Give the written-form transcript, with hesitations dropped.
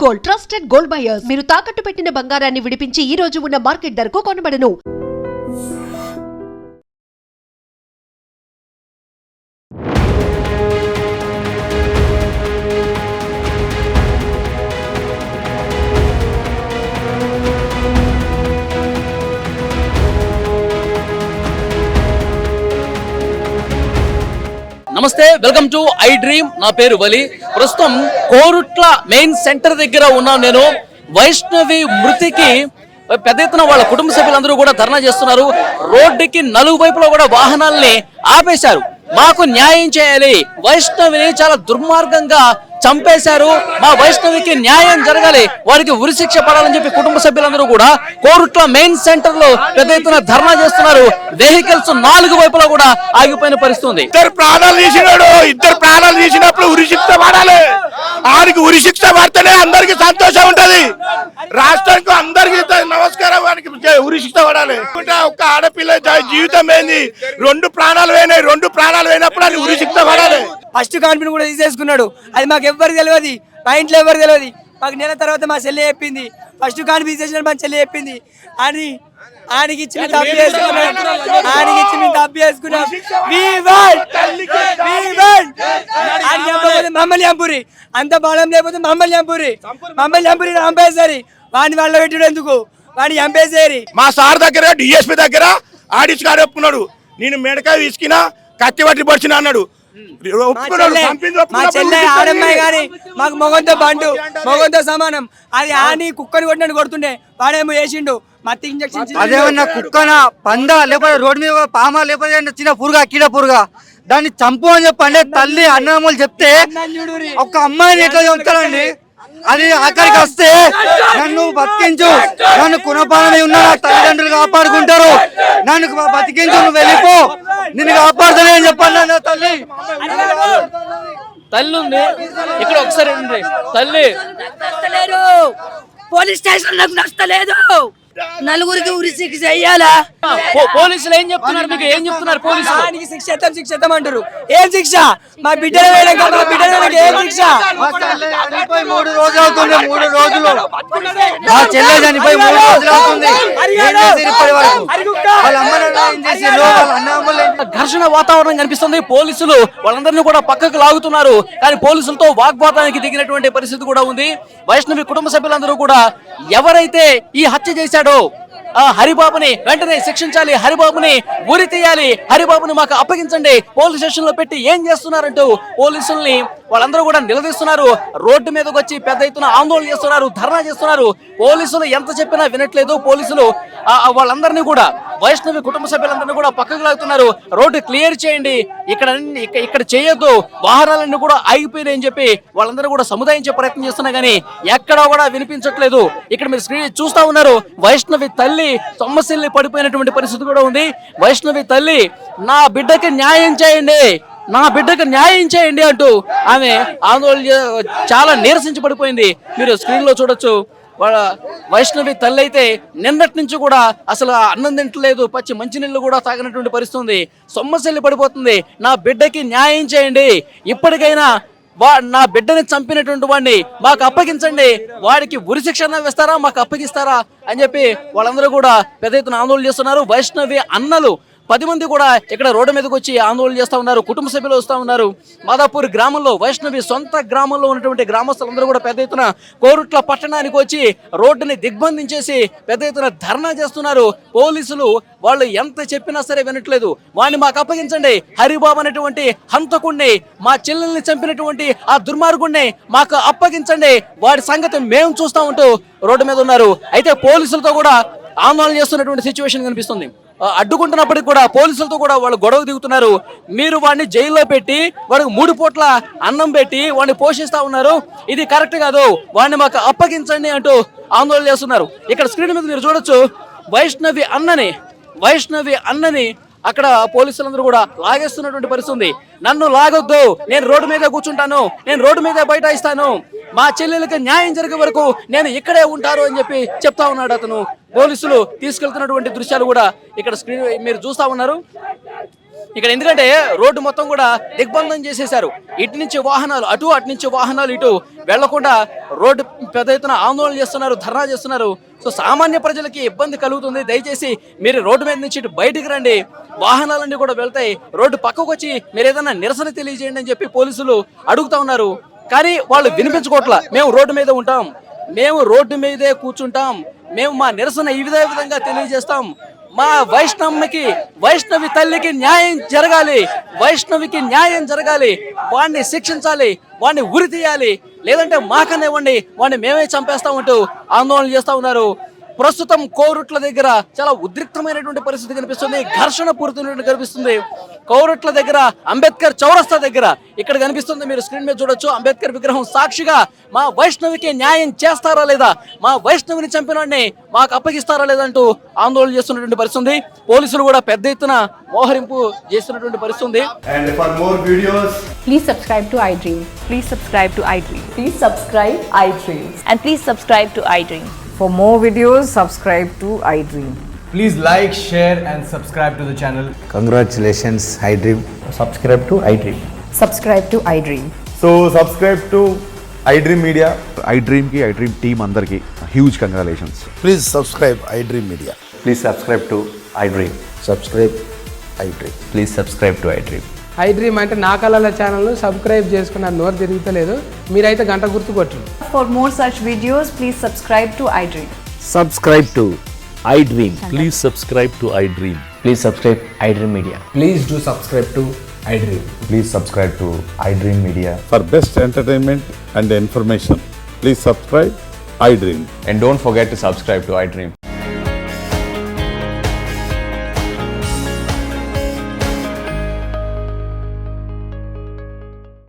Gold, trusted gold buyers. మీరు తాకట్టు పెట్టిన బంగారాన్ని విడిపించి ఈ రోజు ఉన్న మార్కెట్ ధరకు కొనబడను. నమస్తే, వెల్కమ్ టు ఐ డ్రీమ్. నా పేరు వలి. ప్రస్తుతం కోరుట్ల మెయిన్ సెంటర్ దగ్గర ఉన్నాను నేను. వైష్ణవి మృతికి పెద్ద ఎత్తున వాళ్ళ కుటుంబ సభ్యులందరూ కూడా ధర్నా చేస్తున్నారు. రోడ్డుకి నలుగు వైపులో కూడా వాహనాల్ని ఆపేశారు. మాకు న్యాయం చేయాలి, వైష్ణవిని చాలా దుర్మార్గంగా చంపేశారు, మా వైష్ణవికి న్యాయం జరగాలి, వారికి ఉరిశిక్ష పడాలని చెప్పి కుటుంబ సభ్యులందరూ కూడా కోరుట్ల మెయిన్ సెంటర్ లో పెద్ద ఎత్తున ధర్నా చేస్తున్నారు. వెహికల్స్ నాలుగు వైపులా కూడా ఆగిపోయిన పరిస్థితి. ఇద్దరు ప్రాణాలు తీసినప్పుడు ఉరిశిక్ష పడాలి. ఆడికి ఉరిశిక్ష పడితేనే అందరికి సంతోషం ఉంటది. రాష్ట్రానికి అందరికి నమస్కారం, వానికి ఉరిశిక్ష పడాలి. ఒక్క ఆడపిల్ల జీవితం ఏంది? రెండు ప్రాణాలు పోయినప్పుడు అది ఉరిశిక్ష పడాలి. ఫస్ట్ కాన్ఫిడెన్స్ కూడా తీసేసుకున్నాడు. అది మాకు ఎవరికి తెలియదు, మా ఇంట్లో ఎవరికి తెలియదు. మాకు నెల తర్వాత మా చెల్లి చెప్పింది, ఫస్ట్ కాన్ఫిడెన్స్ చేసిన మా చెల్లి చెప్పింది అని. ఆయనకి ఇచ్చి తప్పు చేసుకున్నాం. మమ్మల్ని చంపురి, అంత బలం లేకపోతే మమ్మల్ని చంపురి చంపేసరి. వాడిని వాళ్ళ పెట్టుడు ఎందుకు, వాడిని చంపేసేరి. మా సార్ దగ్గర డిఎస్పీ దగ్గర ఆడిచి గారు ఒప్పుకున్నాడు, నేను మెడకాయ తీసుకున్నా కత్తి పట్టి పడిచిన అన్నాడు. మా చెల్లె ఆడమ్మాయి గాని మాకు మొగంతో బండు, మొగంతో సమానం. అది ఆని కుక్కని కొట్టినట్టు కొడుతుండే, వాడేమో వేసిండు మత్తి ఇంజక్షన్. అదేమన్నా కుక్కన పంద లేకపోతే రోడ్డు మీద పామా లేకపోతే చిన్న పురుగా కీడ పురుగా దాన్ని చంపు అని చెప్పండి. తల్లి అన్నదమ్ములు చెప్తే ఒక అమ్మాయిని ఎట్లా చంపుతారండి? అది ఆఖరికి వస్తే నన్ను బతికించు, నన్ను కునపాలని ఉన్నా తల్లిదండ్రులు కాపాడుకుంటారు, నన్ను బతికించు, నువ్వు వెళ్ళిపో, నిన్ను కాపాడుతానే అని చెప్పండి. తల్లి ఉంది ఇక్కడ, ఒకసారి తల్లి పోలీస్ స్టేషన్ నాకు నచ్చలేదు. నలుగురికి ఉరిశిక్ష చెయ్యాలా? పోలీసులు ఏం చెప్తున్నారు మీకు? ఏం చెప్తున్నారు పోలీసులు? శిక్ష అంటారు. ఏం శిక్ష? మా బిడ్డ ఏం శిక్ష? 3 రోజులు అవుతుంది, 3 రోజులు మా చెల్లె చనిపోయి 3 రోజులు అవుతుంది. ఘర్షణ వాతావరణం కనిపిస్తుంది. పోలీసులు వాళ్ళందరినీ కూడా పక్కకు లాగుతున్నారు, కానీ పోలీసులతో వాగ్వాదానికి దిగినటువంటి పరిస్థితి కూడా ఉంది. వైష్ణవి కుటుంబ సభ్యులందరూ కూడా ఎవరైతే ఈ హత్య చేశాడో ఆ హరిబాబుని వెంటనే శిక్షించాలి, హరిబాబుని ఉరి తీయాలి, హరిబాబుని మాకు అప్పగించండి, పోలీస్ స్టేషన్ లో పెట్టి ఏం చేస్తున్నారంటూ పోలీసుల్ని వాళ్ళందరూ కూడా నిలదీస్తున్నారు. రోడ్డు మీదకి వచ్చి పెద్ద ఎత్తున ఆందోళన చేస్తున్నారు, ధర్నా చేస్తున్నారు. పోలీసులు ఎంత చెప్పినా వినట్లేదు. పోలీసులు వాళ్ళందరినీ కూడా, వైష్ణవి కుటుంబ సభ్యులందరినీ కూడా పక్కకు లాగుతున్నారు. రోడ్డు క్లియర్ చేయండి, ఇక్కడ చేయొద్దు, వాహనాలన్నీ కూడా ఆగిపోయినాయని చెప్పి వాళ్ళందరూ కూడా సముదాయించే ప్రయత్నం చేస్తున్నా గానీ ఎక్కడా కూడా వినిపించట్లేదు. ఇక్కడ మీరు స్క్రీన్ చూస్తా ఉన్నారు. వైష్ణవి తల్లి సొమ్మసిల్లి పడిపోయినటువంటి పరిస్థితి కూడా ఉంది. వైష్ణవి తల్లి, నా బిడ్డకి న్యాయం చేయండి, నా బిడ్డకు న్యాయం చేయండి అంటూ ఆమె ఆందోళన చాలా నీరసించి పడిపోయింది. మీరు స్క్రీన్ లో చూడొచ్చు. వాళ్ళ వైష్ణవి తల్లి అయితే నిన్నటి నుంచి కూడా అసలు అన్నం తింటలేదు, పచ్చి మంచినీళ్ళు కూడా తాగినటువంటి పరిస్థితి ఉంది. సొమ్మసిల్లి పడిపోతుంది. నా బిడ్డకి న్యాయం చేయండి, ఇప్పటికైనా నా బిడ్డని చంపినటువంటి వాడిని మాకు అప్పగించండి, వాడికి ఉరిశిక్ష వేస్తారా, మాకు అప్పగిస్తారా అని చెప్పి వాళ్ళందరూ కూడా పెద్ద ఎత్తున ఆందోళన చేస్తున్నారు. వైష్ణవి అన్నలు 10 మంది కూడా ఇక్కడ రోడ్డు మీదకి వచ్చి ఆందోళన చేస్తూ ఉన్నారు. కుటుంబ సభ్యులు వస్తూ ఉన్నారు. మాదాపూర్ గ్రామంలో, వైష్ణవి సొంత గ్రామంలో ఉన్నటువంటి గ్రామస్తులందరూ కూడా పెద్ద ఎత్తున కోరుట్ల పట్టణానికి వచ్చి రోడ్డుని దిగ్బంధించేసి పెద్ద ఎత్తున ధర్నా చేస్తున్నారు. పోలీసులు వాళ్ళు ఎంత చెప్పినా సరే వినట్లేదు. వాడిని మాకు అప్పగించండి, హరిబాబు అనేటువంటి హంతకుణ్ణి, మా చెల్లెల్ని చంపినటువంటి ఆ దుర్మార్గుణ్ణి మాకు అప్పగించండి, వాడి సంగతి మేము చూస్తా ఉంటూ రోడ్డు మీద ఉన్నారు. అయితే పోలీసులతో కూడా ఆందోళన చేస్తున్నటువంటి సిచ్యువేషన్ కనిపిస్తుంది. అడ్డుకుంటున్నప్పటికీ కూడా పోలీసులతో కూడా వాళ్ళు గొడవ దిగుతున్నారు. మీరు వాడిని జైల్లో పెట్టి వాడికి 3 పూట్ల అన్నం పెట్టి వాడిని పోషిస్తా ఉన్నారు, ఇది కరెక్ట్ కాదు, వాడిని మాకు అప్పగించండి అంటూ ఆందోళన చేస్తున్నారు. ఇక్కడ స్క్రీన్ మీద మీరు చూడొచ్చు. వైష్ణవి అన్నని అక్కడ పోలీసులందరూ కూడా లాగేస్తున్నటువంటి పరిస్థితి. నన్ను లాగొద్దు, నేను రోడ్డు మీద కూర్చుంటాను, నేను రోడ్డు మీద బైఠాయిస్తాను, మా చెల్లెలకి న్యాయం జరిగే వరకు నేను ఇక్కడే ఉంటారు అని చెప్పి చెప్తా ఉన్నాడు అతను. పోలీసులు తీసుకెళ్తున్నటువంటి దృశ్యాలు కూడా ఇక్కడ స్క్రీన్ మీరు చూస్తా ఉన్నారు. ఇక్కడ ఎందుకంటే రోడ్డు మొత్తం కూడా దిగ్బంధం చేసేశారు. ఇటు నుంచి వాహనాలు అటు, అటు నుంచి వాహనాలు ఇటు వెళ్లకుండా రోడ్డు పెద్ద ఎత్తున ఆందోళన చేస్తున్నారు, ధర్నా చేస్తున్నారు. సో సామాన్య ప్రజలకి ఇబ్బంది కలుగుతుంది. దయచేసి మీరు రోడ్డు మీద నుంచి ఇటు బయటికి రండి, వాహనాలన్నీ కూడా వెళ్తాయి, రోడ్డు పక్కకు వచ్చి మీరు ఏదైనా నిరసన తెలియజేయండి అని చెప్పి పోలీసులు అడుగుతా ఉన్నారు. కానీ వాళ్ళు వినిపించుకోవట్లా. మేము రోడ్డు మీద ఉంటాం, మేము రోడ్డు మీదే కూర్చుంటాం, మేము మా నిరసన ఈ విధంగా తెలియజేస్తాం, మా వైష్ణవి తల్లికి న్యాయం జరగాలి, వైష్ణవికి న్యాయం జరగాలి, వాడిని శిక్షించాలి, వాడిని ఉరి తీయాలి, లేదంటే మాకనే ఇవ్వండి, వాడిని మేమే చంపేస్తామంటూ ఆందోళన చేస్తా ఉన్నారు. ప్రస్తుతం కోరుట్ల దగ్గర చాలా ఉద్రిక్తమైనటువంటి పరిస్థితి కనిపిస్తుంది, ఘర్షణ పూరితమైనటువంటి కనిపిస్తుంది. కోరుట్ల దగ్గర అంబేద్కర్ చౌరస్తా దగ్గర ఇక్కడ కనిపిస్తుంది, మీరు స్క్రీన్ మీద చూడొచ్చు. అంబేద్కర్ విగ్రహం సాక్షిగా మా వైష్ణవికి న్యాయం చేస్తారా లేదా, మా వైష్ణవిని చంపిన వాడిని మాకు అప్పగిస్తారా లేదంటూ ఆందోళన చేస్తున్నటువంటి పరిస్థితి. పోలీసులు కూడా పెద్ద ఎత్తున మోహరింపు చేస్తున్నటువంటి పరిస్థితి. And for more videos, Please subscribe to iDream. Please subscribe to iDream. Please subscribe iDream. And please subscribe to iDream. For more videos, subscribe to iDream. please like, share and subscribe to the channel. Congratulations, iDream. Subscribe to iDream. Subscribe to iDream. So subscribe to iDream Media. iDream ki iDream team andarki huge congratulations. Please subscribe iDream Media. Please subscribe to iDream. Subscribe iDream. Please subscribe to iDream. iDream అంటే నా కళల channel subscribe చేసుకున్న నోరు తిరుగుతలేదు, మీరైతే గంట గుర్తు కొట్టండి. For more such videos, please subscribe to iDream. Subscribe to iDream. Please subscribe to iDream. Please subscribe iDream Media. Please do subscribe to iDream. Please subscribe to iDream Media. For best entertainment and information, please subscribe iDream. And don't forget to subscribe to iDream.